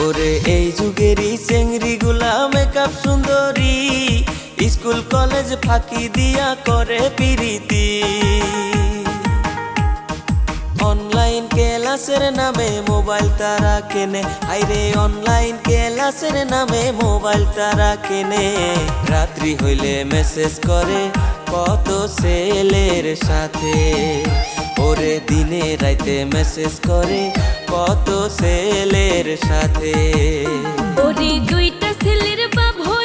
ওরে এই যুগেরই চেংড়ি গুলা মেকআপ সুন্দরী, স্কুল কলেজ ফাঁকি দিয়া করে পিরিতি। অনলাইন ক্লাসের নামে মোবাইল তারা কেনে, আইরে অনলাইন ক্লাসের নামে মোবাইল তারা কেনে। রাত্রি হইলে মেসেজ করে কত ছেলের সাথে, ওরে দিনে রাইতে মেসেজ করে কত ছেলের সাথে। ওরে দুইটা ছেলের বাবা